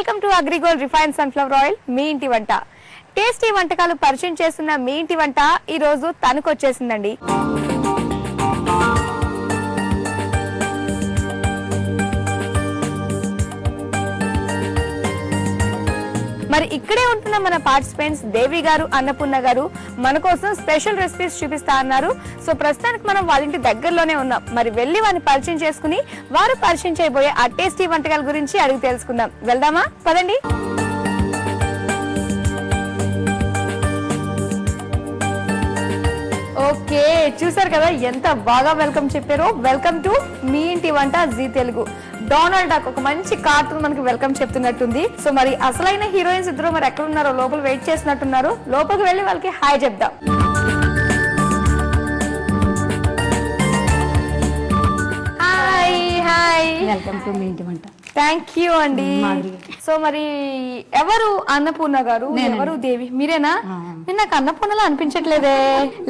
Welcome to Agrigold refined sunflower oil మీ ఇంటి వంట. టేస్టీ వంటకాలు పరిచయం చేస్తున్న మీ ఇంటి వంట ఈ రోజు తణుకొచ్చేసిందండి. మరి ఇక్కడే ఉంటున్న మన పార్టిసిపెంట్స్ దేవి గారు, అన్నపూర్ణ గారు మన కోసం స్పెషల్ రెసిపీస్ చూపిస్తా అన్నారు. సో ప్రస్తుతానికి మనం వాళ్ళ ఇంటి దగ్గరలోనే ఉన్నాం. మరి వెళ్ళి వారిని పరిచయం చేసుకుని వారు పరిచయం చేయబోయే ఆ టేస్టీ వంటకాల గురించి అడిగి తెలుసుకుందాం. వెళ్దామా? పదండి. ఓకే, చూసారు కదా ఎంత బాగా వెల్కమ్ చెప్పారో. వెల్కమ్ టు మీ ఇంటి వంట జీ తెలుగు. డొనాల్డ్ డక్ ఒక మంచి కార్టూన్ మనకి వెల్కమ్ చెప్తున్నట్టుంది. సో మరి అసలైన హీరోయిన్స్ ఇద్దరు మరి ఎక్కడ ఉన్నారో లోపల వెయిట్ చేసినట్టున్నారు. లోపలికి వెళ్ళి వాళ్ళకి హాయ్ చెప్దాం. Hi hi, welcome to me ఇంటి వంట. థ్యాంక్ యూ అండి. సో మరి ఎవరు అన్నపూర్ణ గారు, ఎవరు దేవి? మీరేనా? మీరు నాకు అన్నపూర్ణలా అనిపించట్లేదే,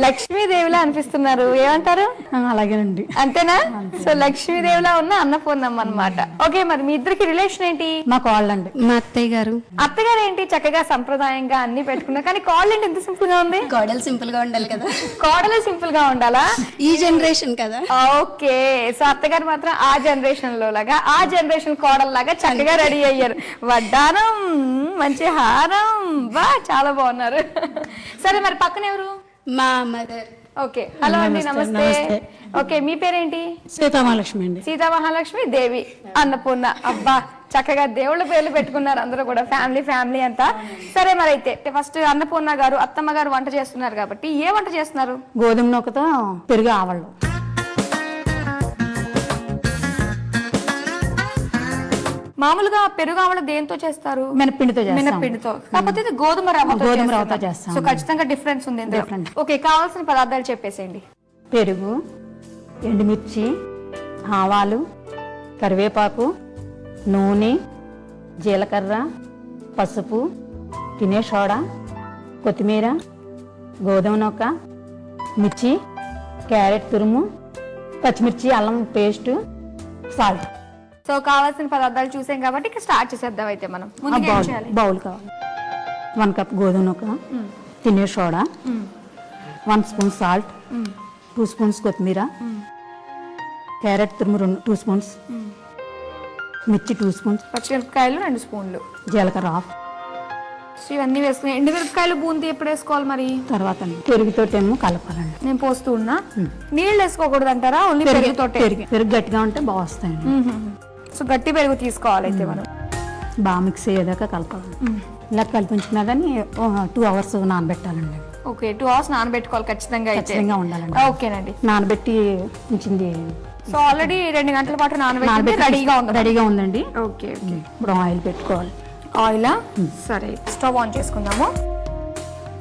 లక్ష్మీదేవిలా అనిపిస్తున్నారు. ఏమంటారు? అలాగేనండి. అంతేనా? సో లక్ష్మీదేవిలా ఉన్న అన్నపూర్ణమ్మ అన్నమాట. ఓకే, మరి మీ ఇద్దరికి రిలేషన్ ఏంటి? మా కోళ్ళండి. మా అత్తయ్య గారు. అత్తగారు ఏంటి చక్కగా సంప్రదాయంగా అన్ని పెట్టుకున్నారు, కానీ కోడలు ఏంటి ఎంత సింపుల్ గా ఉంది? కోడలు సింపుల్ గా ఉండాలి కదా. కోడలు సింపుల్ గా ఉండాలా? ఈ జనరేషన్ కదా. ఓకే, సో అత్తగారు మాత్రం ఆ జనరేషన్ లో లాగా, ఆ జనరేషన్ కోడలు లాగా చక్కగా రెడీ అయ్యారు. వడ్డానం, మంచి హారం, బా చాలా బాగున్నారు. సరే, మరి పక్కన ఎవరు? మా మదర్. ఓకే, హలో అండి, నమస్తే. ఓకే, మీ పేరేంటి? సీతామహాలక్ష్మి అండి. సీతామహాలక్ష్మి, దేవి, అన్నపూర్ణ. అబ్బా, చక్కగా దేవుళ్ళ పేర్లు పెట్టుకున్నారు అందరూ కూడా, ఫ్యామిలీ అంతా. సరే, మరి అయితే ఫస్ట్ అన్నపూర్ణ గారు, అత్తమ్మ గారు వంట చేస్తున్నారు కాబట్టి ఏ వంట చేస్తున్నారు? గోధుమ నూకతో పెరుగు ఆవళ్ళు. మామూలుగా పెరుగు ఆవలు దేంతో చేస్తారు? మినప్పిండితో చేస్తాం. మినప్పిండితో, కాకపోతే ఇది గోధుమ రవ్వతో చేస్తాం. సో ఖచ్చితంగా డిఫరెన్స్ ఉంది. ఓకే, కావాల్సిన పదార్థాలు చెప్పేసేయండి. పెరుగు, ఎండుమిర్చి, ఆవాలు, కరివేపాకు, నూనె, జీలకర్ర, పసుపు, తినే సోడా, కొత్తిమీర, గోధుమ నూక, మిర్చి, క్యారెట్ తురుము, పచ్చిమిర్చి, అల్లం పేస్ట్, సాల్ట్. సో కావాల్సిన పదార్థాలు చూసాం కాబట్టి ఇక స్టార్ట్ చేసేద్దాం. అయితే మనం ముందుగా ఏం చేయాలి? బౌల్ కావాలి. 1 కప్ గోధుమ నూక, తినే సోడా, 1 స్పూన్ సాల్ట్, 2 స్పూన్స్ కొత్తిమీర, క్యారెట్ తురుము 2 స్పూన్స్, మిర్చి 2 స్పూన్స్, పచ్చిమిరపకాయలు 2 స్పూన్లు, జీలకర్ర హాఫ్. ఇవన్నీ వేసుకుని ఎండుమిరపకాయలు బూందీ ఎప్పుడు వేసుకోవాలి మరి? తర్వాత పెరుగుతో ఏమో కలపాలండి. నేను పోస్తూ ఉన్నా. నీళ్ళు వేసుకోకూడదు అంటారా? ఓన్లీ పెరుగుతో? పెరుగు గట్టిగా ఉంటే బాగా వస్తాయండి. సో గట్టి పెరుగు తీసుకోవాలి. అయితే మనం బాగా మిక్స్ అయ్యేదాకా కలపాలండి. ఇలా కలిపించినా కానీ 2 అవర్స్ నానబెట్టాలండి. ఓకే, 2 అవర్స్ నానబెట్టుకోవాలి ఖచ్చితంగా. ఖచ్చితంగా ఉండాలండి. ఓకేనండి. నానబెట్టి ఉంచింది. సో ఆల్రెడీ 2 గంటల పాటు నానబెట్టి రెడీగా ఉందండి. ఓకే, ఇప్పుడు ఆయిల్ పెట్టుకోవాలి. ఆయిలా? సరే, స్టవ్ ఆన్ చేసుకుందాము.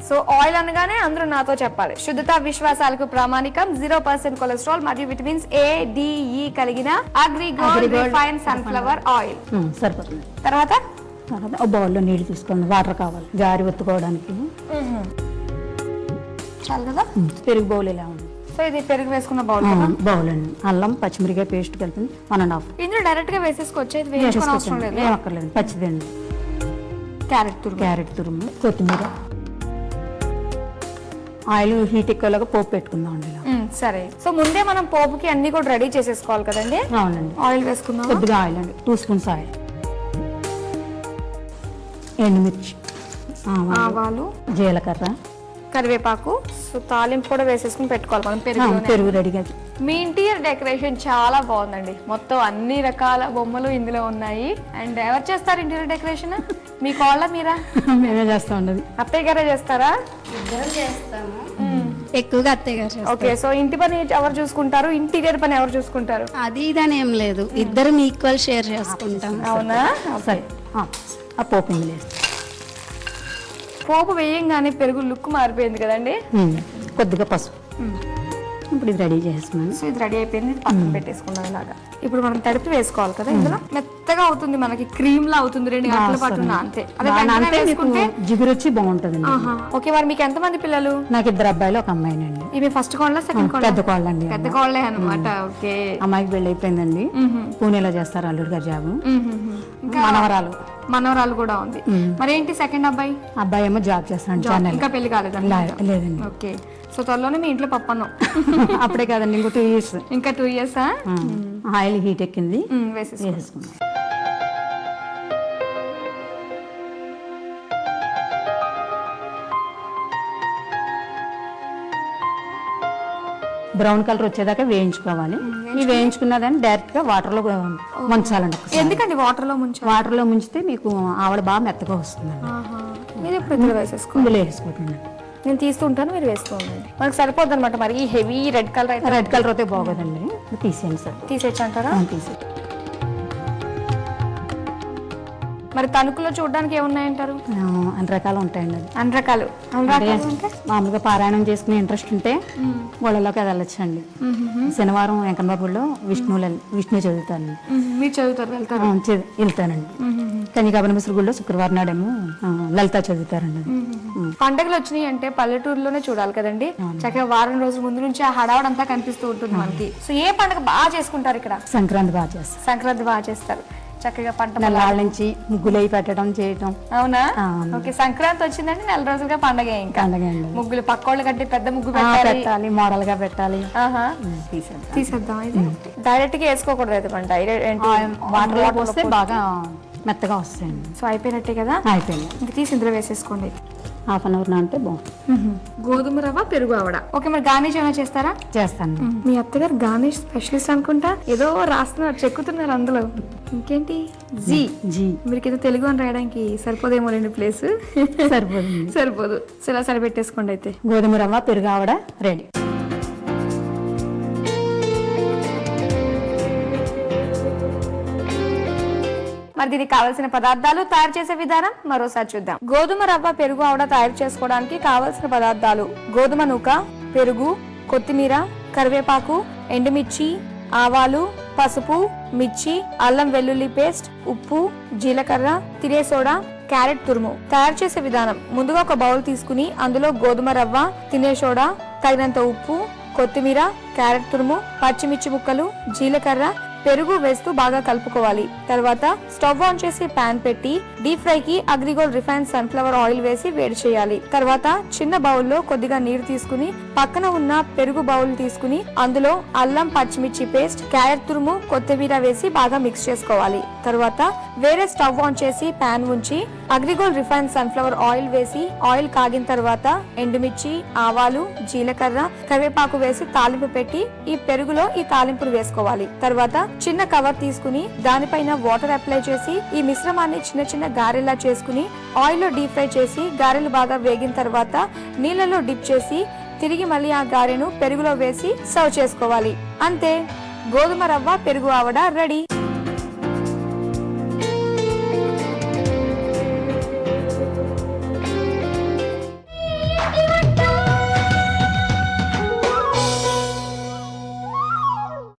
సో ఆయిల్ అనగానే అందరూ నాతో చెప్పాలి, శుద్ధత విశ్వాసాలకు ప్రామాణికం, 0% కొలెస్ట్రాల్ మరియు విటమిన్స్ A, D, E కలిగిన అగ్రిగోల్డ్ రిఫైన్డ్ సన్ఫ్లవర్ ఆయిల్. సరిపోతుంది. తర్వాత ఒక బౌల్లో నీళ్లు తీసుకోండి. వాటర్ కావాలి గారి ఒత్తుకోవడానికి. చాలు కదా. పెరుగు బౌల్ ఇలా ఉంది. సో ఇది పెరుగు వేసుకున్న బౌల్ అండి. అల్లం పచ్చిమిరకాయ పేస్ట్ కలిపి 1.5. ఇందులో డైరెక్ట్ గా వేసేసుకోవచ్చు, ఇది వేసుకోవడం అవసరం లేదు. ఏమక్కర్లేదు. పచ్చిదండి. క్యారెట్ తురుము, కొత్తిమీర. ఆయిల్ హీట్ ఎక్కువలాగా పోపు పెట్టుకుందాం అండి. సరే, సో ముందే మనం పోపుకి అన్ని కూడా రెడీ చేసేసుకోవాలి కదండి. అవునండి. ఆయిల్ వేసుకుందాం. కొద్దిగా ఆయిల్ అండి, 2 స్పూన్స్ ఆయిల్, ఎండుమిర్చి, ఆవాలు, జీలకర్ర, కరివేపాకు. సో తాలింపు కూడా వేసేసుకుని పెట్టుకోవాలి మనం. పెరుగు రెడీగా. మీ ఇంటీరియర్ డెకరేషన్ చాలా బాగుందండి. మొత్తం అన్ని రకాల బొమ్మలు ఇందులో ఉన్నాయి. అండ్ ఎవరు చేస్తారు ఇంటీరియర్ డెకరేషన్? మీ కోళ్ళ మీరా? మేమే చేస్తా ఉండదు. అత్తయ్య గారే చేస్తారా? చేస్తాము, ఎక్కువగా అత్తయ్య గారు చేస్తారు. ఓకే, సో ఇంటి పని ఎవరు చూసుకుంటారు, ఇంటీరియర్ పని ఎవరు చూసుకుంటారు? అది ఇదని ఏం లేదు, ఇద్దరం ఈక్వల్ షేర్ చేసుకుంటాం. అవునా? సరే, ఆ పోపు ఇందులో వేస్తాం. పోపు వేయంగానే పెరుగు లుక్ మారిపోయింది కదండి. కొద్దిగా పసుపు, ఇప్పుడు ఇది రెడీ చేస్తున్నాను. సో ఇది రెడీ అయిపోయింది, ఇది పక్కన పెట్టేసుకున్నాం ఇలాగా. ఇప్పుడు మనం తడిపి వేసుకోవాలి కదా ఇందులో. మెత్తగా అవుతుంది, మనకి క్రీమ్ లా అవుతుంది 2 గంటల పాటు అంతే. అదే వెంటనే వేసుకుంటే జిగురు వచ్చి బాగుంటుంది. ఓకే, మరి మీకు ఎంతమంది పిల్లలు? నాకు 2 అబ్బాయిలు, 1 అమ్మాయినండి. ఇవి ఫస్ట్ కోళ్ళ, సెకండ్ కోళ్ళ? పెద్ద కోళ్ళండి. పెద్ద కోళ్ళే అనమాట. ఓకే, అమ్మాయికి పెళ్లి అయిపోయిందండి, పూణేలో చేస్తారు అల్లుడు గారు జాబ్. మనవరాలు కూడా ఉంది. మరి ఏంటి సెకండ్ అబ్బాయి? అబ్బాయి ఏమో జాబ్ చేస్తాడు. ఇంకా పెళ్లి కాలేదండి? లేదండి. ఓకే, సో త్వరలోనే మీ ఇంట్లో పప్పన్నం. అప్పుడే కాదండి, ఇంకో 2 years. ఇంకా 2 years? ఆయిల్ హీట్ ఎక్కింది, వేసేసుకున్నాం. బ్రౌన్ కలర్ వచ్చేదాకా వేయించుకోవాలి. ఈ వేయించుకున్నదాన్ని డైరెక్ట్ గా వాటర్ లో ముంచాలండి. ఎందుకండి వాటర్ లో ముంచాలి? వాటర్ లో ముంచితే మీకు ఆవిడ బాగా మెత్తగా వస్తుందండి. మీరు ఇప్పుడు ఇందులో వేసేసుకో. ఇందులో వేసుకుంటున్నాను. నేను తీస్తూ ఉంటాను, మీరు వేస్తూ ఉండండి. మనకు సరిపోద్ది అనమాట. మరి ఈ హెవీ రెడ్ కలర్ అయితే, రెడ్ కలర్ అయితే బాగోదండి, తీసేయండి సార్. తీసేయచ్చు అంటారా? తీసే. మరి తణుకులో చూడడానికి ఏమున్నాయంటారు? అన్ని రకాలు ఉంటాయండి. అది అన్ని రకాలు. మామూలుగా పారాయణం చేసుకునే ఇంట్రెస్ట్ ఉంటే వాళ్ళలోకి అది వెళ్ళొచ్చండి. శనివారం వెంకన్నబాబులో విష్ణు చదువుతాను. మీరు చదువుతారు? వెళ్తానండి. కన్యకాభరణ మిశ్ర గుడిలో శుక్రవారం నాడేమో లలిత చదువుతారండి. పండుగలు వచ్చినాయి అంటే పల్లెటూరులోనే చూడాలి కదండి. చక్కగా వారం రోజుల ముందు నుంచి ఆ హడావడంతా కనిపిస్తూ ఉంటుంది మనకి. సో ఏ పండుగ బాగా చేసుకుంటారు ఇక్కడ? సంక్రాంతి బాగా చేస్తారు. సంక్రాంతి బాగా చేస్తారు. చక్కగా పంట నెలల నుంచి ముగ్గులు అయి పెట్టడం చేయటం. అవునా? ఓకే, సంక్రాంతి వచ్చిందంటే 4 రోజులుగా పండగ. ఇంకా ముగ్గులు పక్కోళ్ళు కట్టి పెద్ద ముగ్గు పెట్టాలి, మోడల్ గా పెట్టాలి. తీసేద్దాం. అయితే డైరెక్ట్ గా వేసుకోకూడదు అయితే పంట, వాటర్ లో పోస్తే బాగా మెత్తగా వస్తాయండి. సో అయిపోయినట్టే కదా? అయిపోయింది. ఇంక తీసి ఇందులో వేసేసుకోండి. హాఫ్ అన్ అవర్ నాంటే బాగుంటుంది. గోధుమ రవ్వ పెరుగు ఆవడ. ఓకే, మరి గార్నిష్ ఏమైనా చేస్తారా? చేస్తాను. మీ అత్తగారు గార్నిష్ స్పెషలిస్ట్ అనుకుంటా. ఏదో రాస్తున్నారు, చెక్కుతున్నారు అందులో. ఇంకేంటి? జీ. మీరు కింద తెలుగు అని రాయడానికి సరిపోదేమో 2 ప్లేస్. సరిపోదు. సో ఇలా సరిపెట్టేసుకోండి అయితే. గోధుమ రవ్వ పెరుగు ఆవడ రెడీ. మరి దీనికి కావాల్సిన పదార్థాలు, తయారు చేసే విధానం మరోసారి చూద్దాం. గోధుమ రవ్వ పెరుగు ఆవడ తయారు చేసుకోవడానికి కావాల్సిన పదార్థాలు: గోధుమ నూక, పెరుగు, కొత్తిమీర, కరివేపాకు, ఎండుమిర్చి, ఆవాలు, పసుపు, మిర్చి, అల్లం వెల్లుల్లి పేస్ట్, ఉప్పు, జీలకర్ర, తినే సోడా, క్యారెట్ తురుము. తయారు చేసే విధానం: ముందుగా ఒక బౌల్ తీసుకుని అందులో గోధుమ రవ్వ, తినే సోడా, తగినంత ఉప్పు, కొత్తిమీర, క్యారెట్ తురుము, పచ్చిమిర్చి ముక్కలు, జీలకర్ర, పెరుగు వేస్తూ బాగా కలుపుకోవాలి. తర్వాత స్టవ్ ఆన్ చేసి పాన్ పెట్టి డీప్ ఫ్రై కి అగ్రిగోల్డ్ రిఫైన్ సన్ఫ్లవర్ ఆయిల్ వేసి వేడి చేయాలి. తర్వాత చిన్న బౌల్లో కొద్దిగా నీరు తీసుకుని పక్కన ఉన్న పెరుగు బౌల్ తీసుకుని అందులో అల్లం పచ్చిమిర్చి పేస్ట్, క్యారెట్ తురుము, కొత్తిమీర వేసి బాగా మిక్స్ చేసుకోవాలి. తర్వాత వేరే స్టవ్ ఆన్ చేసి పాన్ ఉంచి అగ్రిగోల్డ్ రిఫైన్ సన్ఫ్లవర్ ఆయిల్ వేసి ఆయిల్ కాగిన తర్వాత ఎండుమిర్చి, ఆవాలు, జీలకర్ర, కరివేపాకు వేసి తాలింపు పెట్టి ఈ పెరుగులో ఈ తాలింపును వేసుకోవాలి. తర్వాత చిన్న కవర్ తీసుకుని దానిపైన వాటర్ అప్లై చేసి ఈ మిశ్రమాన్ని చిన్న చిన్న గారెలా చేసుకుని ఆయిల్ లో డీప్ ఫ్రై చేసి గారెలు బాగా వేగిన తర్వాత నీళ్ళలో డిప్ చేసి తిరిగి మళ్ళీ ఆ గారెను పెరుగులో వేసి సర్వ్ చేసుకోవాలి. అంతే, గోధుమ రవ్వ పెరుగు ఆవడ రెడీ.